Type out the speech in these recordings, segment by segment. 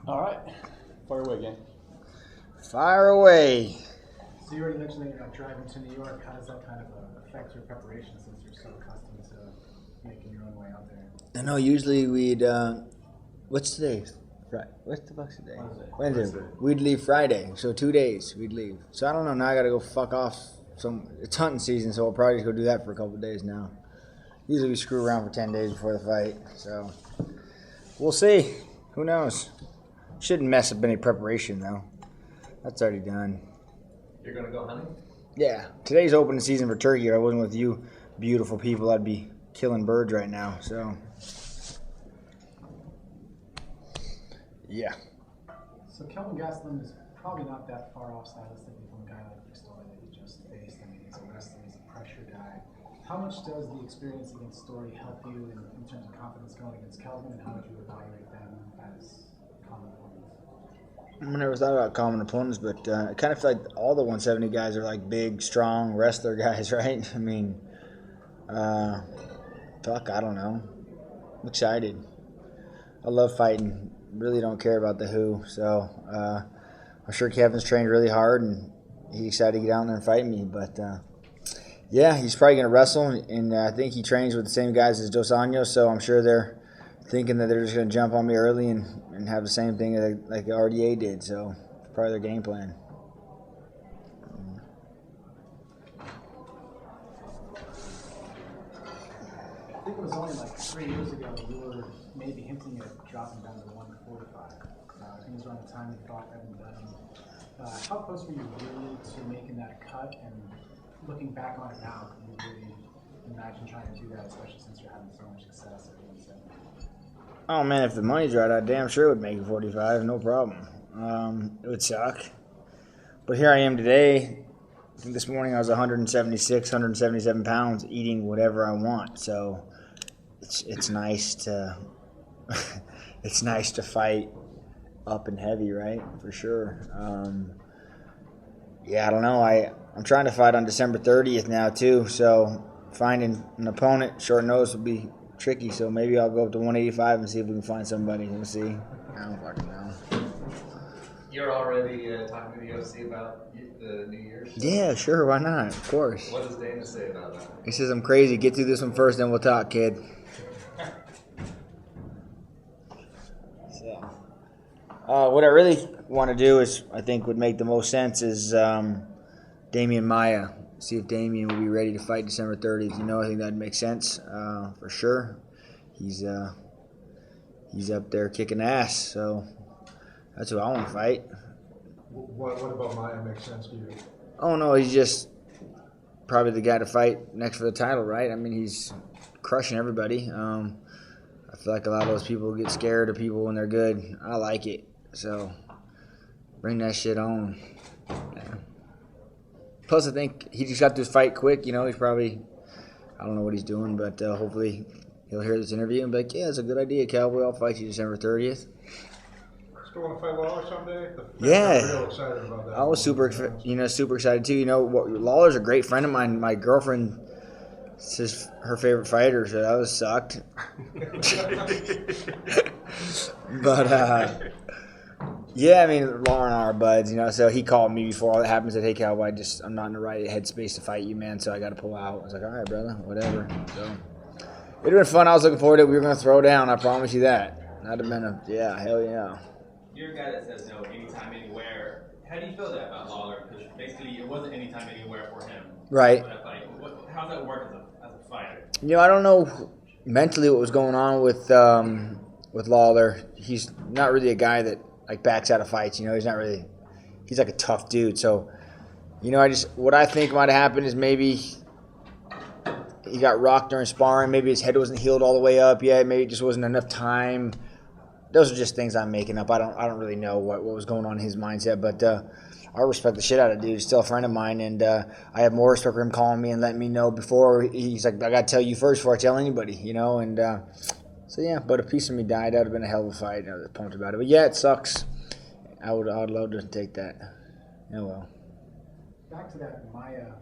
All right. Fire away, gang. Fire away. So you already mentioned that you're not driving to New York. How does that kind of affect your preparation since you're so accustomed to making your own way out there? I know usually we'd, what's today? What's the fuck's today? Wednesday. We'd leave Friday, so 2 days we'd leave. So I don't know, now I gotta go fuck off. It's hunting season, so I'll probably just go do that for a couple of days now. Usually we screw around for 10 days before the fight, so we'll see. Who knows? Shouldn't mess up any preparation though. That's already done. You're gonna go hunting? Yeah. Today's opening season for turkey. If I wasn't with you beautiful people, I'd be killing birds right now. So yeah. So Kelvin Gastelum is probably not that far off stylistically from a guy like Story that you just faced. I mean, he's a wrestler, he's a pressure guy. How much does the experience against Story help you in terms of confidence going against Kelvin, and how would you evaluate them as common opponents? I never thought about common opponents, but I kind of feel like all the 170 guys are like big, strong wrestler guys, right? I mean, fuck, I don't know. I'm excited. I love fighting. Really don't care about the who. So I'm sure Kevin's trained really hard, and he's excited to get out there and fight me. But yeah, he's probably gonna wrestle, and I think he trains with the same guys as Dos Anjos. So I'm sure they're thinking that they're just gonna jump on me early and have the same thing like the RDA did. So it's probably their game plan. I think it was only like 3 years ago you were maybe hinting at dropping down to 145. I think it was around the time you fought Evan Dunham. How close were you really to making that cut? And looking back on it now, can you really imagine trying to do that, especially since you're having so much success at 170? Oh man, if the money's right, I damn sure would make it 45, no problem. It would suck. But here I am today. I think this morning I was 176, 177 pounds, eating whatever I want. So it's nice to it's nice to fight up and heavy, right? For sure. Yeah, I don't know. I'm trying to fight on December 30th now too. So finding an opponent short notice will be tricky. So maybe I'll go up to 185 and see if we can find somebody. We'll see. I don't fucking know. You're already talking to the UFC about the New Year's show? Yeah, sure. Why not? Of course. What does Dana say about that? He says I'm crazy. Get through this one first, then we'll talk, kid. So, what I really want to do is, I think would make the most sense is Damian Maia. See if Damian will be ready to fight December 30th. You know, I think that'd make sense for sure. He's up there kicking ass, so that's who I want to fight. What about Maia makes sense to you? Oh no, he's just probably the guy to fight next for the title, right? I mean, he's crushing everybody. I feel like a lot of those people get scared of people when they're good. I like it, so bring that shit on. Yeah. Plus, I think he just got to his fight quick. You know, he's probably, I don't know what he's doing, but hopefully he'll hear this interview and be like, yeah, it's a good idea, Cowboy. I'll fight you December 30th. Still want to fight Lawler someday? Yeah. I'm real excited about that. I was super excited too. You know, Lawler's a great friend of mine. My girlfriend says her favorite fighter, so that was sucked. But yeah, I mean, Lawler and I are buds, you know. So he called me before all that happened. Said, "Hey, Cowboy, I'm not in the right headspace to fight you, man. So I got to pull out." I was like, "All right, brother, whatever." So it'd been fun. I was looking forward to it. We were gonna throw down. I promise you that. That'd have been hell yeah. You're a guy that says no anytime, anywhere. How do you feel that about Lawler? Because basically it wasn't anytime, anywhere for him. Right. How's that work as a fighter? You know, I don't know mentally what was going on with Lawler. He's not really a guy that like backs out of fights. You know, he's like a tough dude. So, you know, what I think might have happened is maybe he got rocked during sparring. Maybe his head wasn't healed all the way up yet. Maybe it just wasn't enough time. Those are just things I'm making up. I don't really know what was going on in his mindset, but I respect the shit out of the dude. He's still a friend of mine, and I have more respect for him calling me and letting me know before. He's like, I got to tell you first before I tell anybody, you know, and so yeah, but a piece of me died. That would have been a hell of a fight. I was pumped about it, but yeah, it sucks. I'd love to take that. Oh well. Back to that Maia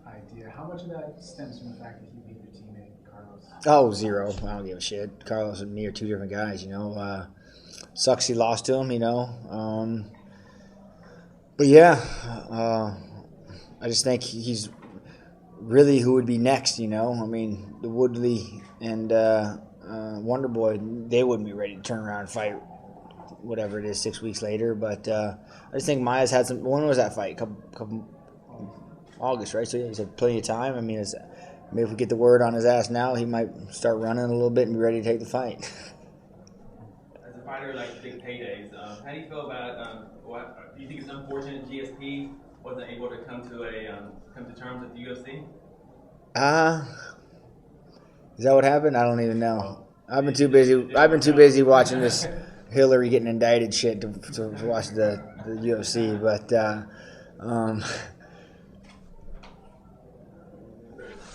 idea, how much of that stems from the fact that he beat your teammate, Carlos? Oh, zero. I don't give a shit. Carlos and me are two different guys, you know. sucks he lost to him, But yeah, I just think he's really who would be next, I mean, the Woodley and Wonder Boy, they wouldn't be ready to turn around and fight whatever it is 6 weeks later. But I just think Maia's had some. When was that fight? Couple August, right? So yeah, he's had plenty of time. I mean, maybe if we get the word on his ass now, he might start running a little bit and be ready to take the fight. As a fighter, like big paydays, how do you feel about what? Do you think it's unfortunate GSP wasn't able to come to terms with the UFC? Is that what happened? I don't even know. I've been too busy watching this Hillary getting indicted shit to watch the UFC. But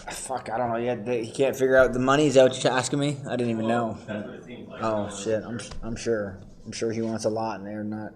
fuck, I don't know yet. He can't figure out the money. Is that what you're asking me? I didn't even know. That's what it seems like. Oh shit, I'm sure. I'm sure he wants a lot, and they're not.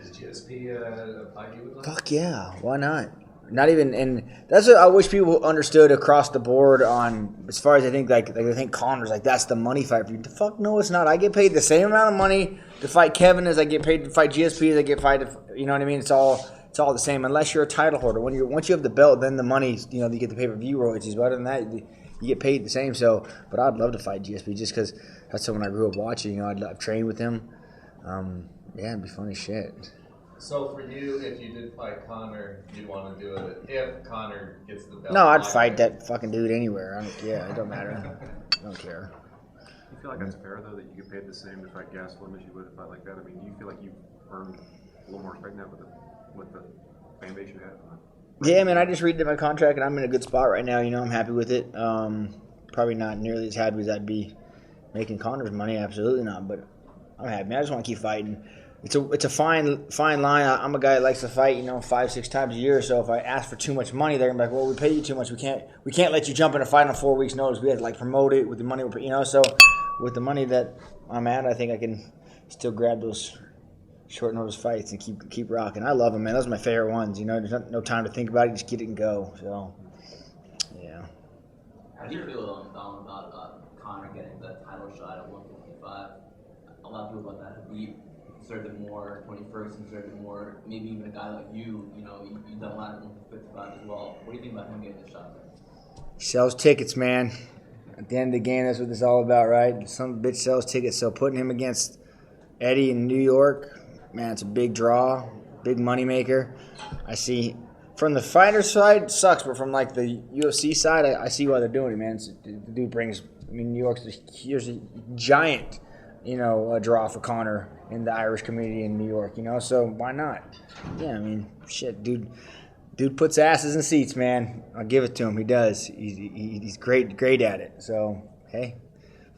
Is GSP apply to you with that? Fuck yeah, why not? Not even, and that's what I wish people understood across the board on, as far as I think, like they think Conor's like, that's the money fight for you. The fuck no, it's not. I get paid the same amount of money to fight Kevin as I get paid to fight GSP as I get paid to, you know what I mean? It's all the same, unless you're a title holder. Once you have the belt, then the money, you get the pay-per-view royalties. But other than that, you get paid the same. So, but I'd love to fight GSP just because that's someone I grew up watching. I've trained with him. Yeah, it'd be funny as shit. So for you, if you did fight Conor, you'd want to do it if Conor gets the belt? No, I'd fight that fucking dude anywhere. I don't care. It don't matter. I don't care. You feel like that's fair, though, that you get paid the same to fight Gastelum as you would to fight like that? I mean, do you feel like you've earned a little more respect now with the fan base you have? Yeah, man, I just redid my contract, and I'm in a good spot right now. I'm happy with it. Probably not nearly as happy as I'd be making Conor's money. Absolutely not. But I'm happy, man. I just want to keep fighting. It's a fine line. I'm a guy that likes to fight, 5-6 times a year. So if I ask for too much money, they're gonna be like, "Well, we pay you too much. We can't let you jump in a fight on 4 weeks' notice. We have to promote it with the money So with the money that I'm at, I think I can still grab those short notice fights and keep rocking. I love them, man. Those are my favorite ones. There's no time to think about it. You just get it and go. So yeah. How do you feel about Conor getting the title shot at 155? A lot of people about that. We deserved it more. 21st deserved it more. Maybe even a guy like you. You've done a lot at 155 as well. What do you think about him getting the shot there? He sells tickets, man. At the end of the game, that's what it's all about, right? Some bitch sells tickets. So putting him against Eddie in New York, man, it's a big draw, big moneymaker. I see from the fighter side, it sucks, but from the UFC side, I see why they're doing it, man. The dude brings, New York's a giant, a draw for Conor in the Irish community in New York, so why not? Yeah, shit, dude puts asses in seats, man. I'll give it to him. He does. He's great at it. So, hey,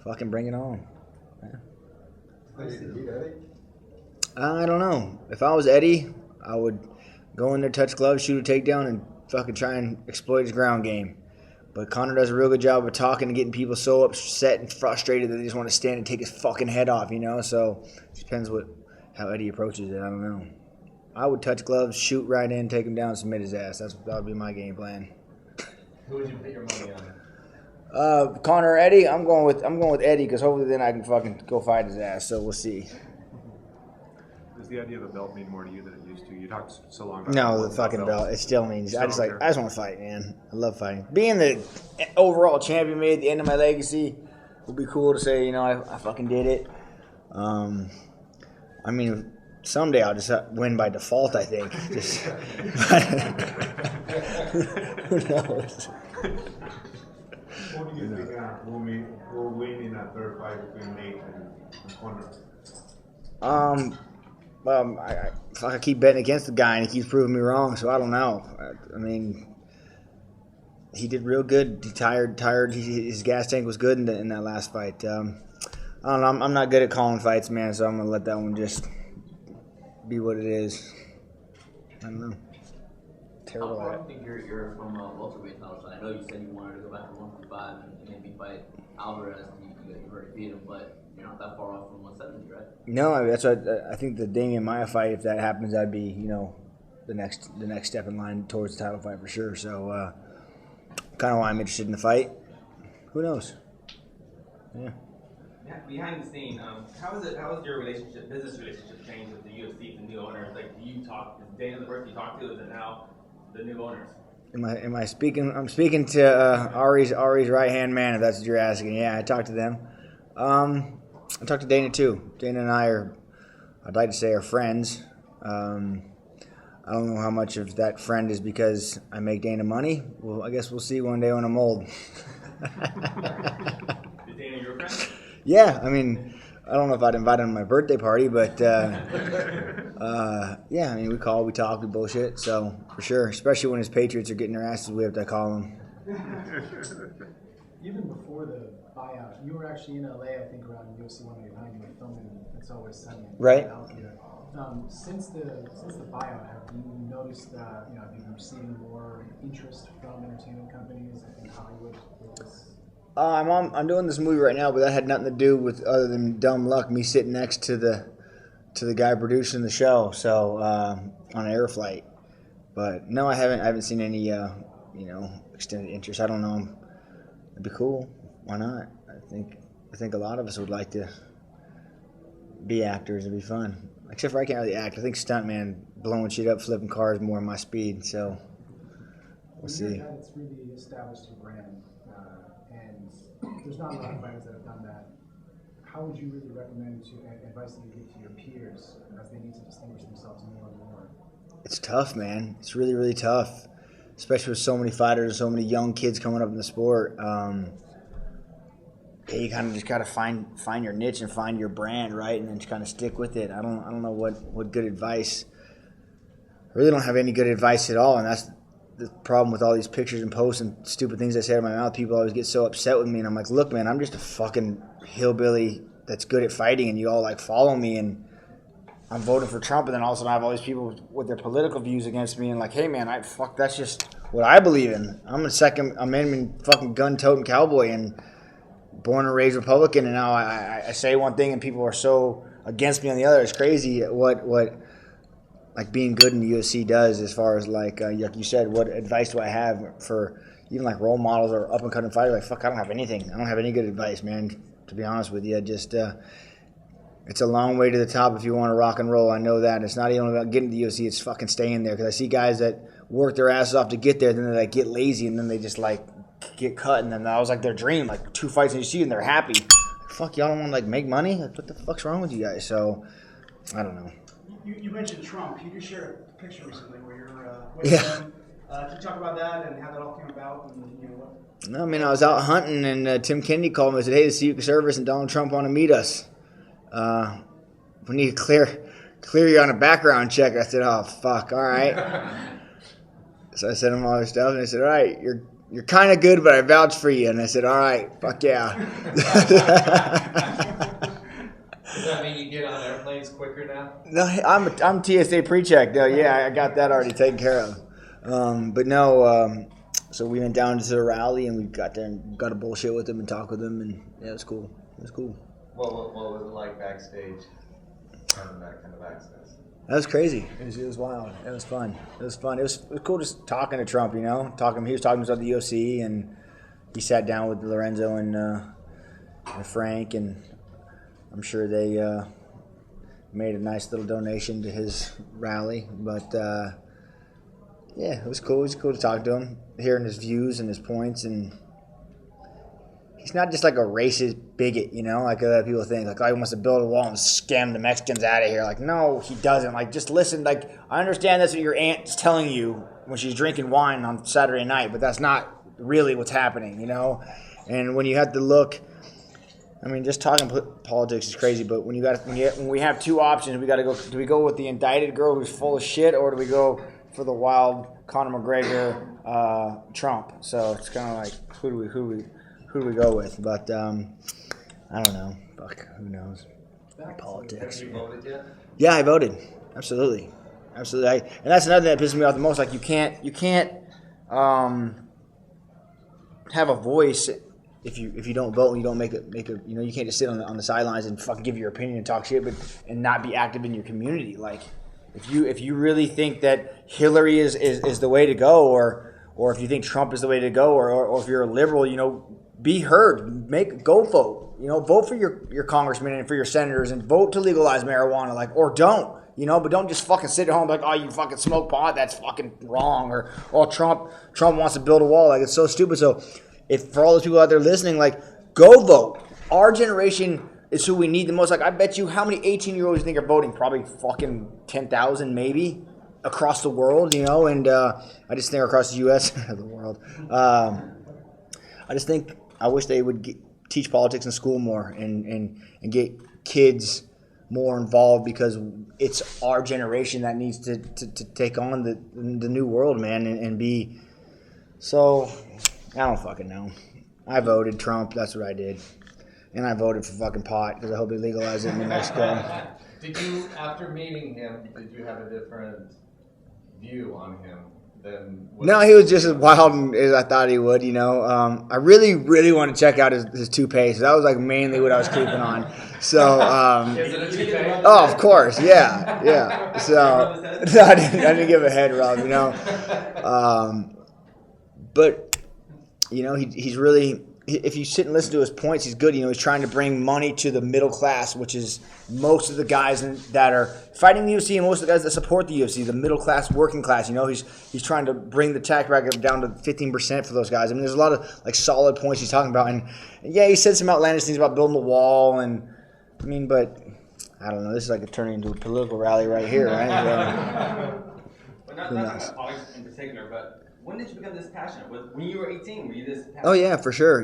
fucking bring it on. Yeah. I don't know. If I was Eddie, I would go in there, touch gloves, shoot a takedown, and fucking try and exploit his ground game. But Conor does a real good job of talking and getting people so upset and frustrated that they just want to stand and take his fucking head off, So it depends how Eddie approaches it. I don't know. I would touch gloves, shoot right in, take him down, submit his ass. That would be my game plan. Who would you put your money on? Conor or Eddie? I'm going with Eddie because hopefully then I can fucking go fight his ass. So we'll see. Does the idea of a belt mean more to you than it used to? You talked so long about No, the fucking belt. It still means I just care? want to fight, man. I love fighting. Being the overall champion made at the end of my legacy would be cool to say, I fucking did it. Someday I'll just win by default, I think. Just who knows? What do you think will win in a third fight between Nate and Conor? I keep betting against the guy, and he keeps proving me wrong. So I don't know. He did real good. He tired. His gas tank was good in that last fight. I don't know. I'm not good at calling fights, man. So I'm gonna let that one just be what it is. I don't know. Terrible. How far do you think you're from welterweight title shot? I know you said you wanted to go back to 155 and maybe fight Alvarez. You already beat him, but you're not that far off from 170, right? No, that's what I think. The Damian Maia fight, if that happens, I'd be the next step in line towards the title fight for sure. So kind of why I'm interested in the fight. Who knows? Yeah. behind the scene, how has your business relationship changed with the UFC, the new owners? Like, do you talk? Is Dana the person you talk to? Is it now the new owners? Am I speaking? I'm speaking to Ari's right hand man. If that's what you're asking. Yeah, I talked to them. I talked to Dana too. Dana and I are, I'd like to say, are friends. I don't know how much of that friend is because I make Dana money. Well, I guess we'll see one day when I'm old. Is Dana your friend? Yeah, I mean, I don't know if I'd invite him to my birthday party, but yeah, I mean, we call, we talk, we bullshit. So for sure, especially when his Patriots are getting their asses whipped, I call him. Even before the buyout, you were actually in LA, I think, around UFCNYC. You were filming It's Always Sunny. Right. Since the buyout, have you noticed have you been receiving more interest from entertainment companies in Hollywood with this? I'm doing this movie right now, but that had nothing to do with other than dumb luck. Me sitting next to the guy producing the show, so on an air flight. But no, I haven't seen any extended interest. I don't know. It'd be cool. Why not? I think a lot of us would like to be actors. It'd be fun. Except for I can't really act. I think stuntman, blowing shit up, flipping cars, more my speed. So we'll see. You're a guy that's really established your brand, and there's not a lot of fighters that have done that. How would you really recommend advice that you give to your peers as they need to distinguish themselves more and more? It's tough, man. It's really, really tough, especially with so many fighters, so many young kids coming up in the sport. You kind of just gotta find your niche and find your brand, right, and then just kind of stick with it. I don't know what good advice. I really don't have any good advice at all, and that's the problem with all these pictures and posts and stupid things I say out of my mouth. People always get so upset with me, and I'm like, look, man, I'm just a fucking hillbilly that's good at fighting, and you all like follow me, and I'm voting for Trump, and then all of a sudden I have all these people with their political views against me, and like, hey, man, that's just what I believe in. I'm in fucking gun-toting cowboy, and born and raised Republican, and now I say one thing and people are so against me on the other. It's crazy what like being good in the UFC does as far as like you said, what advice do I have for even like role models or up and coming fighters? Like, fuck, I don't have anything. I don't have any good advice, man, to be honest with you. Just it's a long way to the top if you want to rock and roll. I know that. It's not even about getting to the UFC, it's fucking staying there, because I see guys that work their asses off to get there, then they like get lazy, and then they just like get cut, and then that was like their dream, like 2 fights in UFC and they're happy. Fuck, y'all don't want to like make money? Like, what the fuck's wrong with you guys? So I don't know. You mentioned Trump. You just shared a picture recently where you're with Yeah. him. Can you talk about that and how that all came about? And what? No, I mean, I was out hunting, and Tim Kennedy called me and said, hey, the Secret Service and Donald Trump want to meet us. We need to clear you on a background check. I said, oh, fuck, all right. So I sent him all this stuff, and they said, all right, you're kind of good, but I vouch for you. And I said, all right, fuck yeah. Does that mean you get on airplanes quicker now? No, I'm TSA pre-check, though. Yeah, I got that already taken care of. But no, so we went down to the rally, and we got there and got a bullshit with them and talk with them, and yeah, it was cool. It was cool. What was it like backstage? Having that kind of access. That was crazy. It was wild. It was fun. It was cool just talking to Trump, He was talking about the UFC, and he sat down with Lorenzo and Frank, and I'm sure they made a nice little donation to his rally. But yeah, it was cool. It was cool to talk to him, hearing his views and his points, and he's not just like a racist bigot, like other people think. Like, oh, he wants to build a wall and scam the Mexicans out of here. Like, no, he doesn't. Like, just listen. Like, I understand that's what your aunt's telling you when she's drinking wine on Saturday night, but that's not really what's happening, And when you have to look, I mean, just talking politics is crazy. But when we have two options, we got to go. Do we go with the indicted girl who's full of shit, or do we go for the wild Conor McGregor, Trump? So it's kind of like who do we go with? But I don't know. Fuck, who knows? Politics. Have you voted yet? Yeah, I voted. Absolutely. And that's another thing that pisses me off the most. Like, you can't have a voice if you don't vote and you don't make a you can't just sit on the sidelines and fucking give your opinion and talk shit, and not be active in your community. Like, if you really think that Hillary is the way to go, or if you think Trump is the way to go, or if you're a liberal, be heard. Go vote. Vote for your congressmen and for your senators, and vote to legalize marijuana, or don't. But don't just fucking sit at home like, oh, you fucking smoke pot, that's fucking wrong, or oh, Trump wants to build a wall, it's so stupid. So, if for all those people out there listening, go vote. Our generation is who we need the most. I bet you, how many 18-year-olds you think are voting? Probably fucking 10,000, maybe, across the world. And I just think across the U.S. the world. I wish they would teach politics in school more and get kids more involved, because it's our generation that needs to take on the new world, man, and be. So, I don't fucking know. I voted Trump. That's what I did. And I voted for fucking pot because I hope they legalize it in New Mexico. Did you, after meeting him, did you have a different view on him than? No, he was just as wild as I thought he would. I really, really want to check out his toupee. So that was mainly what I was keeping on. So, is it a toupee? Oh, of course, yeah. So no, I didn't give a head rub, But he's really. If you sit and listen to his points, he's good. He's trying to bring money to the middle class, which is most of the guys that are fighting the UFC and most of the guys that support the UFC, the middle class, working class. He's trying to bring the tax bracket down to 15% for those guys. There's a lot of solid points he's talking about, and yeah, he said some outlandish things about building the wall, but I don't know. This is turning into a political rally right here, right? But not about politics in particular, but. When did you become this passionate? When you were 18, were you this passionate? Oh, yeah, for sure.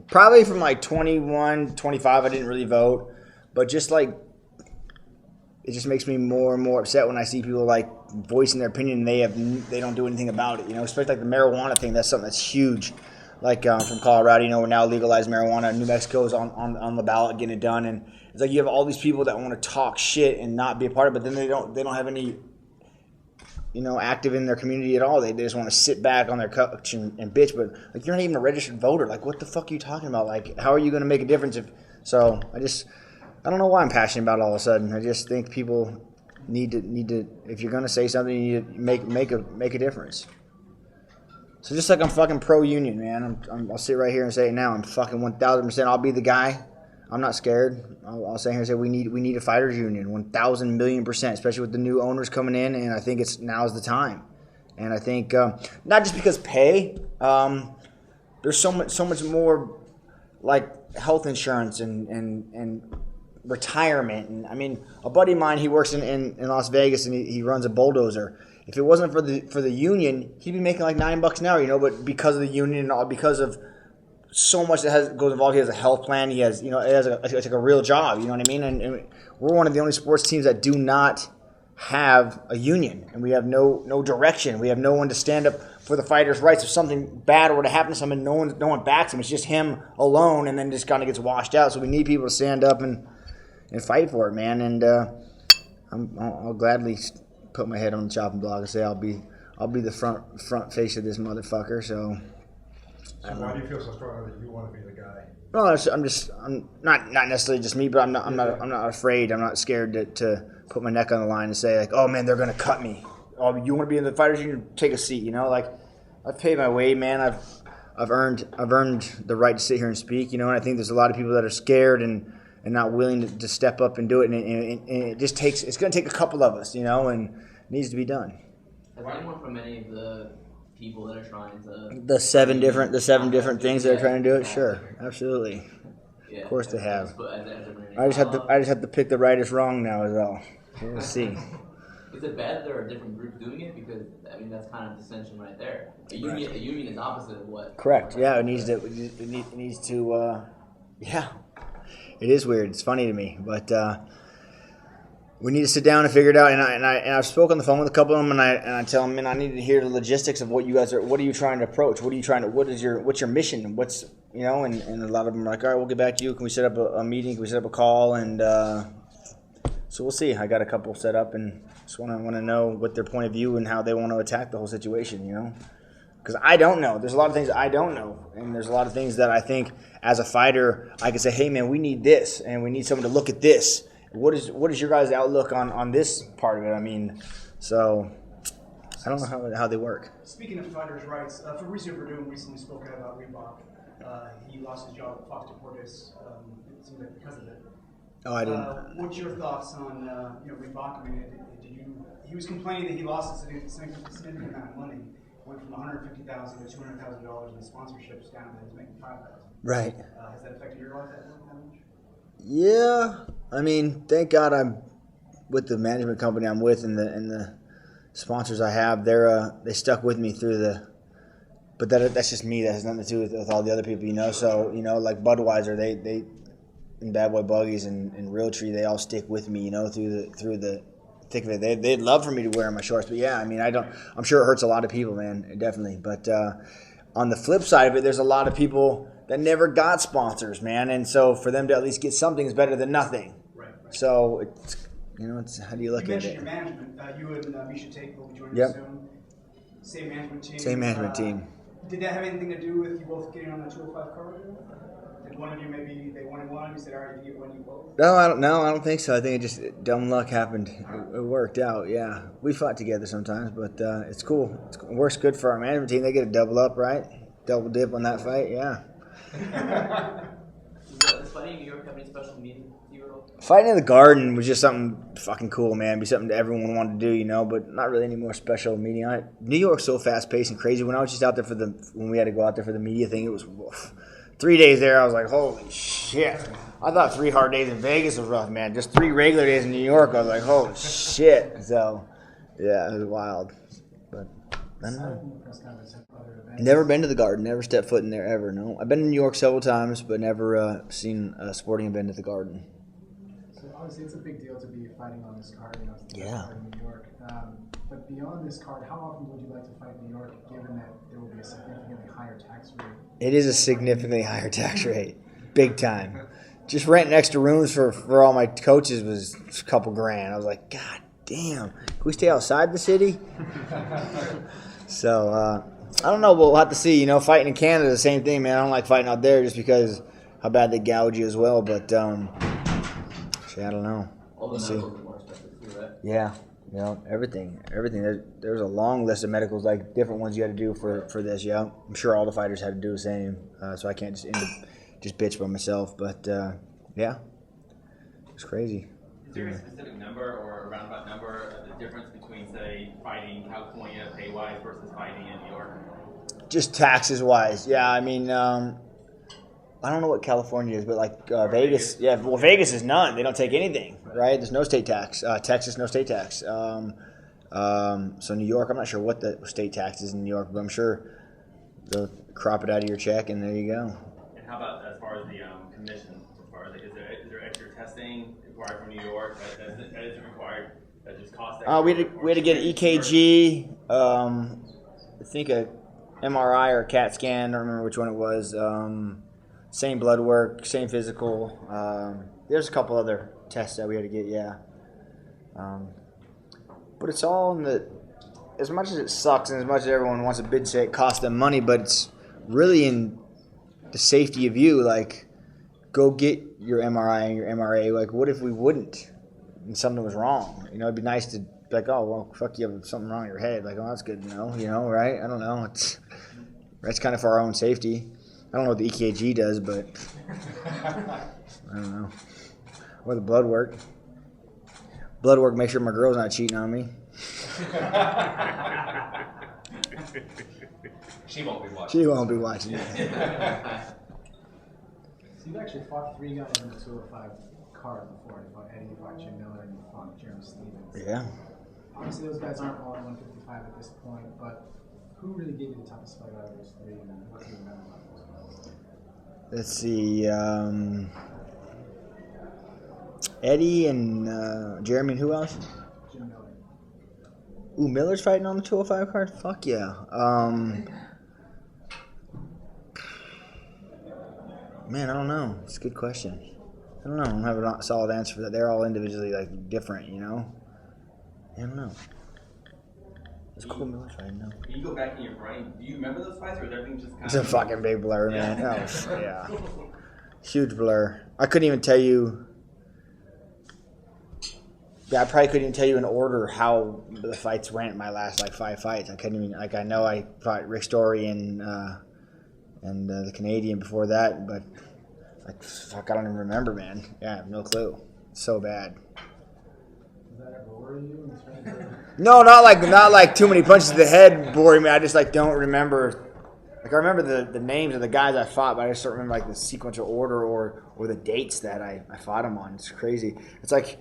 Probably from 21, 25, I didn't really vote. But just it just makes me more and more upset when I see people voicing their opinion and they don't do anything about it. Especially the marijuana thing. That's something that's huge. From Colorado, we're now legalized marijuana. New Mexico is on the ballot getting it done. And it's you have all these people that want to talk shit and not be a part of it, but then they don't have any active in their community at all. They just want to sit back on their couch and bitch. But you're not even a registered voter. What the fuck are you talking about? How are you going to make a difference? I don't know why I'm passionate about it all of a sudden. I just think people need to. If you're going to say something, you need to make a difference. So just I'm fucking pro union, man. I'll sit right here and say it now. I'm fucking 1,000%. I'll be the guy. I'm not scared. I'll sit here and say we need a fighters union, 1,000 million%, especially with the new owners coming in, and I think now's the time. And I think not just because pay, there's so much more health insurance and retirement. And a buddy of mine, he works in Las Vegas and he runs a bulldozer. If it wasn't for the union, he'd be making $9 an hour, But because of the union and all, because of so much that goes involved. He has a health plan. He has, it's a real job. You know what I mean? And we're one of the only sports teams that do not have a union, and we have no direction. We have no one to stand up for the fighters' rights. If something bad were to happen to someone, no one backs him. It's just him alone, and then just kind of gets washed out. So we need people to stand up and fight for it, man. And I'll gladly put my head on the chopping block and say I'll be the front face of this motherfucker. So why do you feel so strongly that you want to be the guy? Well, I'm not necessarily just me, but I'm not afraid. I'm not scared to put my neck on the line and say oh man, they're gonna cut me. Oh, you want to be in the fighters union? Take a seat. I've paid my way, man. I've earned the right to sit here and speak. And I think there's a lot of people that are scared and not willing to step up and do it. And it just it's gonna take a couple of us, and it needs to be done. Have anyone from any of the people that are trying to the seven different things that are trying to do it? Sure, absolutely. Yeah, of course they have. I just have to pick the rightest wrong now as well. So we'll see. Is it bad that there are different groups doing it? Because that's kind of dissension right there. A union is opposite of what. Correct. Yeah, it needs to. Yeah, it is weird. It's funny to me, but. We need to sit down and figure it out. And I've spoken on the phone with a couple of them, and I tell them, man, I need to hear the logistics of what you guys are. What are you trying to approach? What's your mission? What's and a lot of them are like, all right, we'll get back to you. Can we set up a meeting? Can we set up a call? And so we'll see. I got a couple set up, and just want to know what their point of view and how they want to attack the whole situation. Because I don't know. There's a lot of things I don't know, and there's a lot of things that I think as a fighter I can say, hey man, we need this, and we need someone to look at this. What is your guys' outlook on this part of it? So I don't know how they work. Speaking of fighters' rights, Fabrizio Verdun recently spoke out about Reebok. he lost his job at Fox Deportes. It seems like because of it. Oh, I didn't. What's your thoughts on Reebok? I mean, he was complaining that he lost a significant amount of money. Went from $150,000 to $200,000 in the sponsorships down to he's making $5,000. Right. Has that affected your life that much? Yeah, I mean, thank God I'm with the management company I'm with, and the sponsors I have. They stuck with me through the. But that's just me. That has nothing to do with all the other people, you know. So like Budweiser, they and Bad Boy Buggies and Realtree, they all stick with me, you know, through the thick of it. They'd love for me to wear my shorts, but yeah, I mean, I'm sure it hurts a lot of people, man, definitely. But on the flip side of it, there's a lot of people that never got sponsors, man, and so for them to at least get something is better than nothing. Right. So it's how do you look you at it? You mentioned your management. You and Misha Tate will be joining Yep. us soon. Same management team. Same management team. Did that have anything to do with you both getting on the 205 card? Did one of you maybe they wanted one? You said, all right, you get one, you both. No, I don't think so. I think it just dumb luck happened. It worked out. Yeah, we fought together sometimes, but it's cool. It works good for our management team. They get a double up, right? Double dip on that fight. Yeah. Does fighting in New York have any special meaning to you at all? Fighting in the Garden was just something fucking cool, man. It'd be something that everyone wanted to do, you know, but not really any more special meeting on it. New York's so fast paced and crazy. When I was just out there when we had to go out there for the media thing, it was 3 days there. I was like, holy shit. I thought 3 hard days in Vegas was rough, man. Just 3 regular days in New York, I was like, holy shit. So, yeah, it was wild. But I don't know. Never been to the Garden. Never stepped foot in there ever. No, I've been in New York several times, but never seen a sporting event at the Garden. So obviously, it's a big deal to be fighting on this card. It's Yeah. in New York. But beyond this card, how often would you like to fight in New York, given that there will be a significantly higher tax rate? It is a significantly higher tax rate, big time. Just renting extra rooms for all my coaches was a couple grand. I was like, God damn, can we stay outside the city? So. I don't know, but we'll have to see. You know, fighting in Canada, the same thing, man. I don't like fighting out there just because how bad they gouge you as well. But, I don't know. All the We'll see. medicals are more expensive too, right? Yeah, you know, everything. There's a long list of medicals, like different ones you had to do for this. Yeah, I'm sure all the fighters had to do the same. So I can't just bitch by myself. But yeah, it's crazy. Is there a specific number or a roundabout number of the difference between, say, fighting California pay-wise versus fighting in New York? Just taxes wise, yeah. I mean, I don't know what California is, but like Vegas, yeah. Well, Vegas is none. They don't take anything, right? There's no state tax. Texas, no state tax. So New York, I'm not sure what the state tax is in New York, but I'm sure they'll crop it out of your check, and there you go. And how about as far as the commission? As far as is there extra testing required from New York that isn't required? That just costs extra? We had to get an EKG. I think a MRI or a CAT scan. I don't remember which one it was. Same blood work, same physical. There's a couple other tests that we had to get. Yeah. But it's all in the. As much as it sucks and as much as everyone wants a bid say it costs them money, but it's really in the safety of you. Like, go get your MRI and your MRA. Like, what if we wouldn't and something was wrong? You know, it'd be nice to be like, oh, well, fuck, you have something wrong in your head. Like, oh, that's good to know, right? I don't know. That's kind of for our own safety. I don't know what the EKG does, but I don't know. Or the blood work. Blood work makes sure my girl's not cheating on me. She won't be watching. So you've actually fought 3 guys on the 205 card before. You fought Eddie, you fought Jim Miller, and you fought Jeremy Stevens. Yeah. Obviously, those guys aren't all at 155 at this point, but who really gave you the toughest fight out of those 3, and what do you remember about those fights? Let's see. Eddie and Jeremy, and who else? Jim Miller. Ooh, Miller's fighting on the 205 card? Fuck yeah. Man, I don't know. It's a good question. I don't know. I don't have a solid answer for that. They're all individually like different, you know? I don't know. It's cool Miller's fighting now. Can you go back in your brain? Do you remember those fights, or is everything just kind It's a fucking big blur, man. Yeah. Huge blur. I couldn't even tell you. Yeah, I probably couldn't even tell you in order how the fights went. My last 5 fights, I couldn't even. I know I fought Rick Story in and the Canadian before that. But like, fuck, I don't even remember, man. Yeah, I have no clue. It's so bad. Does that ever worry you? In terms of... No, not like too many punches to the head boring me. I just like don't remember. Like I remember the names of the guys I fought, but I just don't remember like the sequential order or the dates that I fought them on. It's crazy. It's like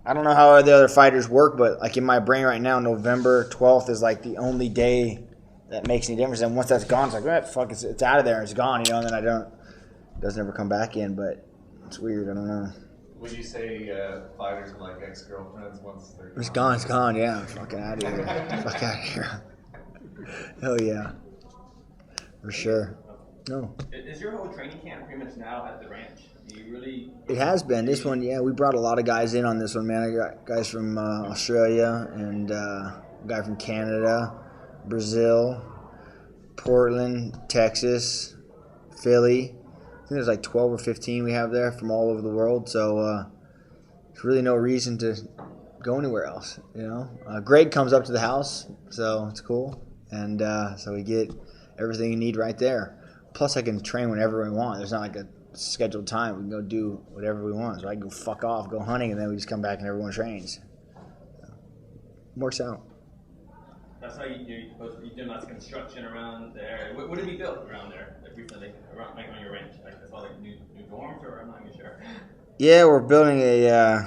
I don't know how the other fighters work, but like in my brain right now, November 12th is like the only day that makes any difference. And once that's gone, it's like fuck, it's out of there, it's gone, you know. And then it doesn't ever come back in. But it's weird. I don't know. Would you say fighters are like ex-girlfriends once they're It's gone. It's gone. Yeah, fucking out of here. Fuck out of here. Hell yeah. For sure. No. Is your whole training camp pretty much now at the ranch? Do you really? It has been. This one, yeah, we brought a lot of guys in on this one, man. I got guys from Australia and a guy from Canada, Brazil, Portland, Texas, Philly. I think there's like 12 or 15 we have there from all over the world. So there's really no reason to go anywhere else, you know. Greg comes up to the house, so it's cool. And so we get everything you need right there. Plus, I can train whenever we want. There's not like a scheduled time. We can go do whatever we want. So I can go fuck off, go hunting, and then we just come back and everyone trains. Works out. That's how you're doing lots of construction around there. What did we build around there? Like recently, around like on your ranch? Like that's all like new dorms, or I'm not even sure. Yeah, we're building a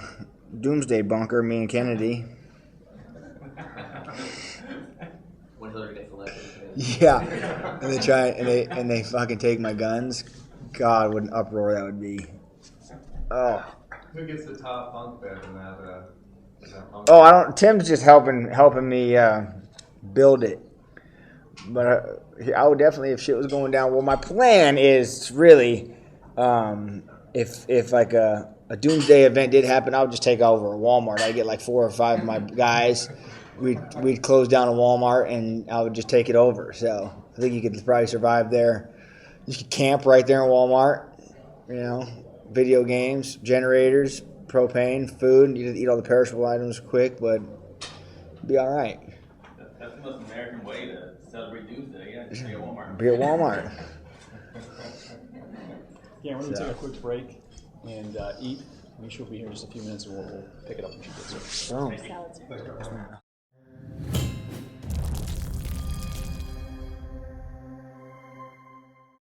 Doomsday bunker. Me and Kennedy. When Hillary gets elected. Yeah, and they try and they fucking take my guns. God, what an uproar that would be. Oh. Who gets the top bunk bed in that? Oh, I don't. Tim's just helping me build it. But I would definitely, if shit was going down. Well, my plan is really, if like a Doomsday event did happen, I would just take over a Walmart. I'd get like 4 or 5 of my guys. We'd close down a Walmart and I would just take it over. So I think you could probably survive there. You could camp right there in Walmart. You know, video games, generators, propane, food. You just eat all the perishable items quick, but it'd be all right. That's the most American way to celebrate Doomsday. Yeah, just be at Walmart. Be at Walmart. Yeah, we're going to take a quick break and eat. Make sure we'll be here in just a few minutes and we'll pick it up when she gets here. Oh.